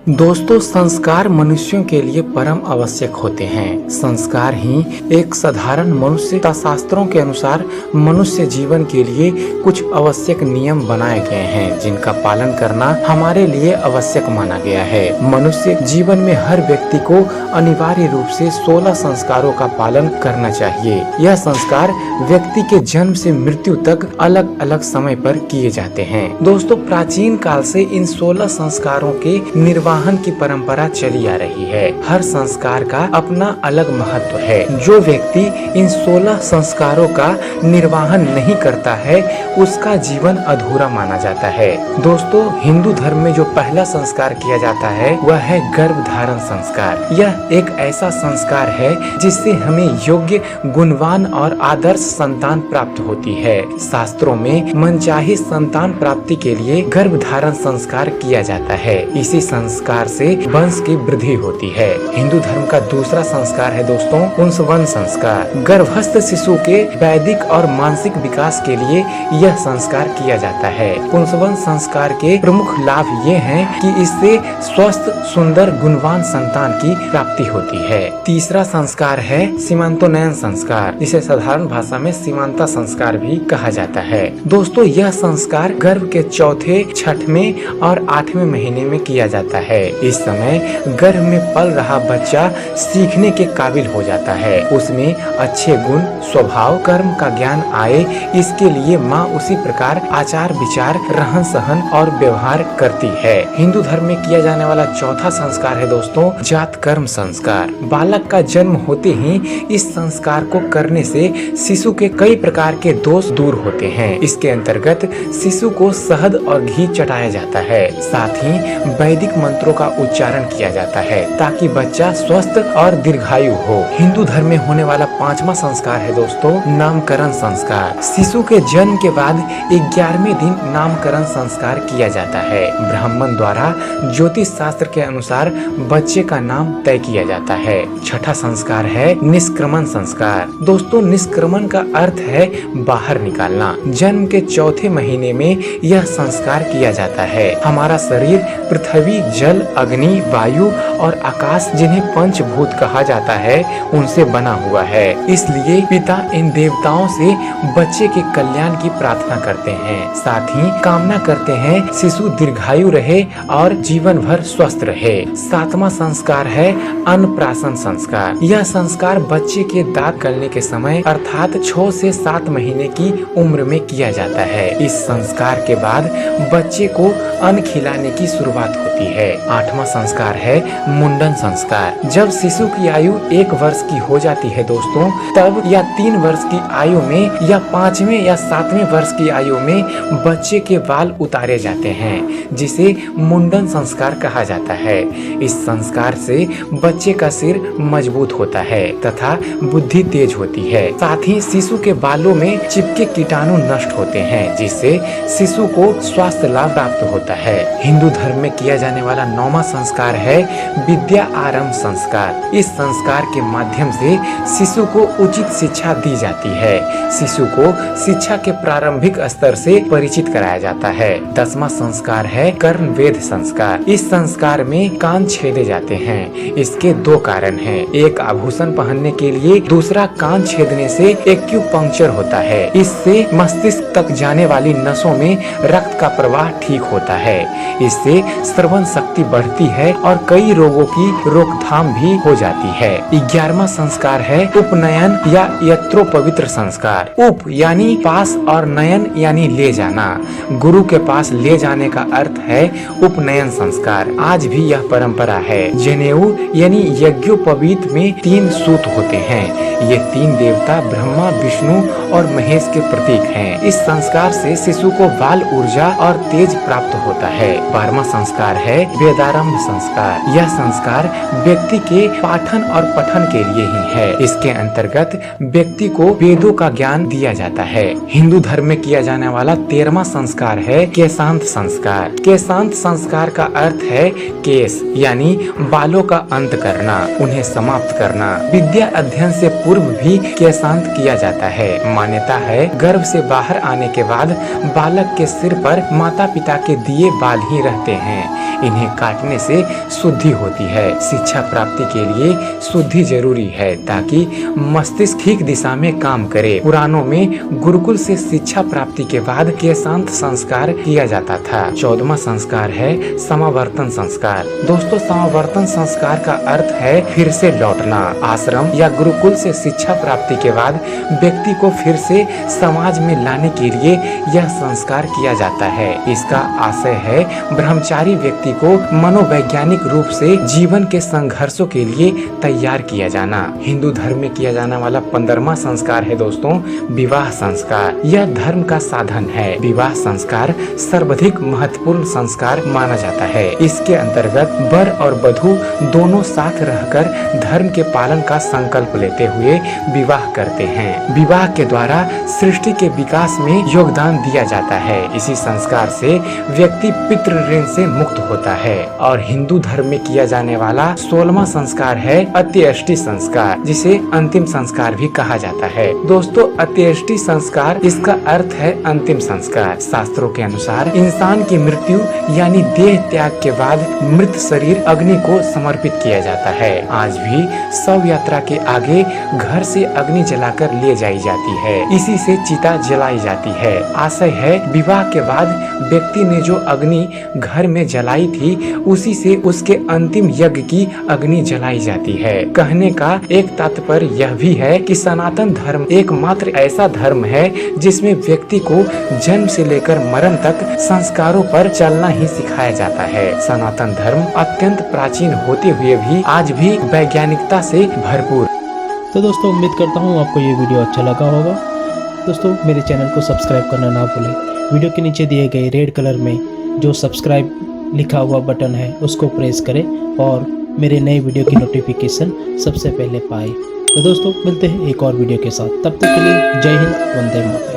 दोस्तों, संस्कार मनुष्यों के लिए परम आवश्यक होते हैं। संस्कार ही एक साधारण मनुष्य शास्त्रों के अनुसार मनुष्य जीवन के लिए कुछ आवश्यक नियम बनाए गए हैं, जिनका पालन करना हमारे लिए आवश्यक माना गया है। मनुष्य जीवन में हर व्यक्ति को अनिवार्य रूप से 16 संस्कारों का पालन करना चाहिए। यह संस्कार व्यक्ति के जन्म से मृत्यु तक अलग अलग समय पर किए जाते हैं। दोस्तों, प्राचीन काल से इन 16 संस्कारों के निर्वाहन की परंपरा चली आ रही है। हर संस्कार का अपना अलग महत्व है। जो व्यक्ति इन 16 संस्कारों का निर्वाहन नहीं करता है, उसका जीवन अधूरा माना जाता है। दोस्तों, हिंदू धर्म में जो पहला संस्कार किया जाता है वह है गर्भ धारण संस्कार। यह एक ऐसा संस्कार है जिससे हमें योग्य, गुणवान और आदर्श संतान प्राप्त होती है। शास्त्रों में मनचाही संतान प्राप्ति के लिए गर्भ धारण संस्कार किया जाता है। इसी संस्कार से वंश की वृद्धि होती है। हिंदू धर्म का दूसरा संस्कार है दोस्तों पुंसवन संस्कार। गर्भस्थ शिशु के वैदिक और मानसिक विकास के लिए यह संस्कार किया जाता है। पुंसवन संस्कार के प्रमुख लाभ ये हैं कि इससे स्वस्थ, सुंदर, गुणवान संतान की प्राप्ति होती है। तीसरा संस्कार है सीमांतोन्नयन संस्कार, जिसे साधारण भाषा में सीमांता संस्कार भी कहा जाता है। दोस्तों, यह संस्कार गर्भ के चौथे, छठवें और 8वें महीने में किया जाता है। इस समय गर्भ में पल रहा बच्चा सीखने के काबिल हो जाता है। उसमें अच्छे गुण, स्वभाव, कर्म का ज्ञान आए, इसके लिए माँ उसी प्रकार आचार विचार, रहन सहन और व्यवहार करती है। हिंदू धर्म में किया जाने वाला चौथा संस्कार है दोस्तों जात कर्म संस्कार। बालक का जन्म होते ही इस संस्कार को करने से शिशु के कई प्रकार के दोष दूर होते हैं। इसके अंतर्गत शिशु को शहद और घी चटाया जाता है। साथ ही वैदिक मंत्रों का उच्चारण किया जाता है ताकि बच्चा स्वस्थ और दीर्घायु हो। हिंदू धर्म में होने वाला पांचवा संस्कार है दोस्तों नामकरण संस्कार। शिशु के जन्म के बाद 11वें दिन नामकरण संस्कार किया जाता है। ब्राह्मण द्वारा ज्योतिष शास्त्र के अनुसार बच्चे का नाम तय किया जाता है। छठा संस्कार है निष्क्रमण संस्कार। दोस्तों, निष्क्रमण का अर्थ है बाहर निकालना। जन्म के चौथे महीने में यह संस्कार किया जाता है। हमारा शरीर पृथ्वी, जल, अग्नि, वायु और आकाश, जिन्हें पंचभूत कहा जाता है, उनसे बना हुआ है। इसलिए पिता इन देवताओं से बच्चे के कल्याण की प्रार्थना करते हैं। साथ ही कामना करते हैं शिशु दीर्घायु रहे और जीवन भर स्वस्थ रहे। सातवां संस्कार है अन्नप्राशन संस्कार। यह संस्कार बच्चे के दांत गलने के समय अर्थात 6 से 7 महीने की उम्र में किया जाता है। इस संस्कार के बाद बच्चे को अन्न खिलाने की शुरुआत होती है। आठवां संस्कार है मुंडन संस्कार। जब शिशु की आयु 1 वर्ष की हो जाती है दोस्तों, तब या 3 वर्ष की आयु में या 5वें या 7वें वर्ष की आयु में बच्चे के बाल उतारे जाते हैं, जिसे मुंडन संस्कार कहा जाता है। इस संस्कार से बच्चे का सिर मजबूत होता है तथा बुद्धि तेज होती है। साथ ही शिशु के बालों में चिपके कीटाणु नष्ट होते हैं, जिससे शिशु को स्वास्थ्य लाभ प्राप्त होता है। हिंदू धर्म में किया जाने वाला 9वां संस्कार है विद्या आरंभ संस्कार। इस संस्कार के माध्यम से शिशु को उचित शिक्षा दी जाती है। शिशु को शिक्षा के प्रारंभिक स्तर से परिचित कराया जाता है। 10वां संस्कार है कर्ण वेध संस्कार। इस संस्कार में कान छेदे जाते हैं। इसके 2 कारण हैं। एक आभूषण पहनने के लिए, दूसरा कान छेदने से एक्यूपंक्चर होता है। इससे मस्तिष्क तक जाने वाली नसों में रक्त का प्रवाह ठीक होता है। इससे श्रवण शक्ति बढ़ती है और कई रोगों की रोकथाम भी हो जाती है। 11वां संस्कार है उपनयन या यत्रोपवित्र संस्कार। उप यानी पास और नयन यानी ले जाना। गुरु के पास ले जाने का अर्थ है उपनयन संस्कार। आज भी यह परंपरा है। जनेऊ यानी यज्ञोपवीत में 3 सूत होते हैं। ये 3 देवता ब्रह्मा, विष्णु और महेश के प्रतीक हैं। इस संस्कार से शिशु को बाल ऊर्जा और तेज प्राप्त होता है। 12वां संस्कार है वेदारंभ संस्कार। यह संस्कार व्यक्ति के पाठन और पठन के लिए ही है। इसके अंतर्गत व्यक्ति को वेदों का ज्ञान दिया जाता है। हिंदू धर्म में किया जाने वाला 13वां संस्कार है केशांत संस्कार। केशांत संस्कार का अर्थ है केश यानी बालों का अंत करना, उन्हें समाप्त करना। विद्या अध्ययन से पूर्व भी केशांत किया जाता है। मान्यता है गर्भ से बाहर आने के बाद बालक के सिर पर माता पिता के दिए बाल ही रहते हैं। इन्हें काटने से शुद्धि होती है। शिक्षा प्राप्ति के लिए शुद्धि जरूरी है ताकि मस्तिष्क ठीक दिशा में काम करे। पुराणों में गुरुकुल से शिक्षा प्राप्ति के बाद केशांत संस्कार किया जाता था। 14वां संस्कार है समावर्तन संस्कार। दोस्तों, समावर्तन संस्कार का अर्थ है फिर से लौटना। आश्रम या गुरुकुल से शिक्षा प्राप्ति के बाद व्यक्ति को फिर से समाज में लाने के लिए यह संस्कार किया जाता है। इसका आशय है ब्रह्मचारी व्यक्ति को मनोवैज्ञानिक रूप से जीवन के संघर्षों के लिए तैयार किया जाना। हिंदू धर्म में किया जाने वाला 15वां संस्कार है दोस्तों विवाह संस्कार। यह धर्म का साधन है। विवाह संस्कार सर्वाधिक महत्वपूर्ण संस्कार माना जाता है। इसके अंतर्गत वर और वधू दोनों साथ रहकर धर्म के पालन का संकल्प लेते हुए विवाह करते हैं। विवाह के द्वारा सृष्टि के विकास में योगदान दिया जाता है। इसी संस्कार से व्यक्ति पितृ ऋण से मुक्त होता है। और हिंदू धर्म में किया जाने वाला 16वां संस्कार है अंत्येष्टि संस्कार, जिसे अंतिम संस्कार भी कहा जाता है। दोस्तों, अंत्येष्टि संस्कार इसका अर्थ है अंतिम संस्कार। शास्त्रों के अनुसार इंसान की मृत्यु यानी देह त्याग के बाद मृत शरीर अग्नि को समर्पित किया जाता है। आज भी शव यात्रा के आगे घर से अग्नि जलाकर ले जाई जाती है। इसी से चिता जलाई जाती है। आशय है विवाह के बाद व्यक्ति ने जो अग्नि घर में जलाई थी उसी से उसके अंतिम यज्ञ की अग्नि जलाई जाती है। कहने का एक तात्पर्य यह भी है कि सनातन धर्म एकमात्र ऐसा धर्म है जिसमें व्यक्ति को जन्म से लेकर मरण तक संस्कारों पर चलना ही सिखाया जाता है। सनातन धर्म अत्यंत प्राचीन होते हुए भी आज भी वैज्ञानिकता से भरपूर। तो दोस्तों, उम्मीद करता हूँ आपको ये वीडियो अच्छा लगा होगा। दोस्तों, मेरे चैनल को सब्सक्राइब करना ना भूलें। वीडियो के नीचे दिए गए रेड कलर में जो सब्सक्राइब लिखा हुआ बटन है उसको प्रेस करें और मेरे नए वीडियो की नोटिफिकेशन सबसे पहले पाएं। तो दोस्तों, मिलते हैं एक और वीडियो के साथ। तब तक के लिए जय हिंद, वंदे मातरम।